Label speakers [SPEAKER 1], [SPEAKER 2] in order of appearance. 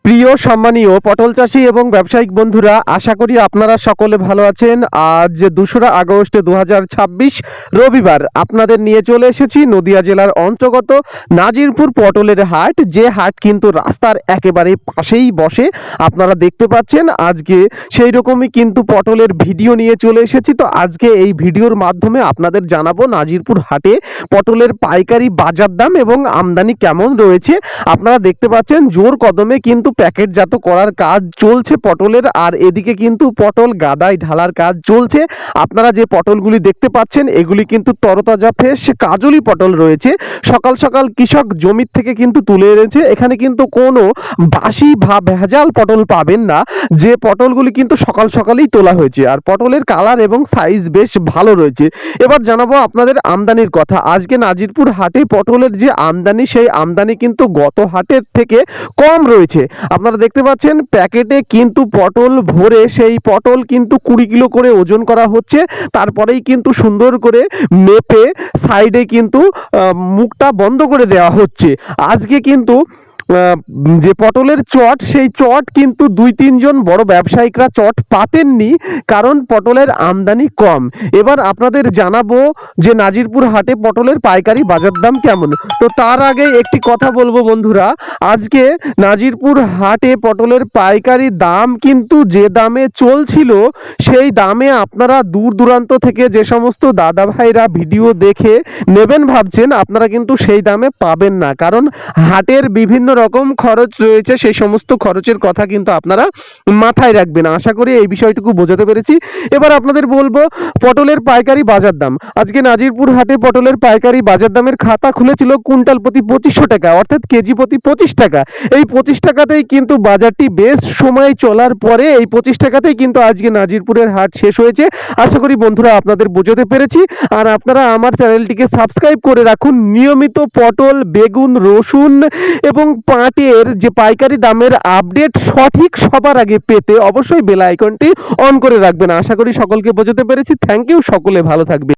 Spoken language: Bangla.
[SPEAKER 1] প্রিয় সম্মানীয় পটল চাষী এবং ব্যবসায়িক বন্ধুরা, আশা করি আপনারা সকলে ভালো আছেন। আজ 2রা আগস্ট 2026 রবিবার আপনাদের নিয়ে চলে এসেছি নদিয়া জেলার অন্তর্গত নাজিরপুর পটলের হাট। যে হাট কিন্তু রাস্তার একেবারে পাশেই বসে, আপনারা দেখতে পাচ্ছেন। আজকে সেই রকমই কিন্তু পটলের ভিডিও নিয়ে চলে এসেছি। তো আজকে এই ভিডিওর মাধ্যমে আপনাদের জানাবো নাজিরপুর হাটে পটলের পাইকারি বাজার দাম এবং আমদানি কেমন রয়েছে। আপনারা দেখতে পাচ্ছেন জোর কদমে কিন্তু প্যাকেটজাত করার কাজ চলছে পটলের, আর এদিকে কিন্তু পটল গাদায় ঢালার কাজ চলছে। আপনারা যে পটলগুলি দেখতে পাচ্ছেন এগুলি কিন্তু তরতাজা ফ্রেশ কাজলি পটল রয়েছে। সকাল সকাল কৃষক জমির থেকে কিন্তু তুলে এনেছে। এখানে কিন্তু কোনো বাসি বা ভেজাল পটল পাবেন না, যে পটলগুলি কিন্তু সকাল সকালেই তোলা হয়েছে। আর পটলের কালার এবং সাইজ বেশ ভালো রয়েছে। এবার জানাবো আপনাদের আমদানির কথা। আজকে নাজিরপুর হাটে পটলের যে আমদানি, সেই আমদানি কিন্তু গত হাটের থেকে কম রয়েছে। আপনারা দেখতে পাচ্ছেন প্যাকেটে কিন্তু পটল ভরে সেই পটল কিন্তু 20 কিলো করে ওজন করা হচ্ছে। তারপরেই কিন্তু সুন্দর করে মেপে সাইডে কিন্তু মুখটা বন্ধ করে দেওয়া হচ্ছে। আজকে কিন্তু যে পটলের চট, সেই চট কিন্তু 2-3 জন বড় ব্যবসায়িকরা চট পাতেননি, কারণ পটলের আমদানি কম। এবার আপনাদের জানাবো যে নাজিরপুর হাটে পটলের পাইকারি বাজার দাম কেমন। তো তার আগে একটি কথা বলবো বন্ধুরা, আজকে নাজিরপুর হাটে পটলের পাইকারি দাম কিন্তু যে দামে চলছিল, সেই দামে আপনারা দূর দূরান্ত থেকে যে সমস্ত দাদা ভাইরা ভিডিও দেখে নেবেন ভাবছেন, আপনারা কিন্তু সেই দামে পাবেন না। কারণ হাটের বিভিন্ন রকম খরচ রয়েছে, সেই সমস্ত খরচের কথা কিন্তু আপনারা মাথায় রাখবেন। আশা করি এই বিষয়টুকু বোঝাতে পেরেছি। এবার আপনাদের বলবো পটলের পাইকারি বাজার দাম। আজকে নাজিরপুর হাটে পটলের পাইকারি বাজার দামের খাতা খুলেছিল কুইন্টাল প্রতি 2500 টাকা, অর্থাৎ কেজি প্রতি 25 টাকা। এই 25 টাকাতেই কিন্তু বাজারটি বেশ সময় চলার পরে এই 25 টাকাতেই কিন্তু আজকে নাজিরপুরের হাট শেষ হয়েছে। আশা করি বন্ধুরা আপনাদের বোঝাতে পেরেছি। আর আপনারা আমার চ্যানেলটিকে সাবস্ক্রাইব করে রাখুন। নিয়মিত পটল, বেগুন, রসুন এবং পাটের যে পাইকারি দামের আপডেট সঠিক সবার আগে পেতে অবশ্যই বেল আইকনটি অন করে রাখবেন। আশা করি সকলকে বোঝাতে পেরেছি। থ্যাংক ইউ, সকলে ভালো থাকবে।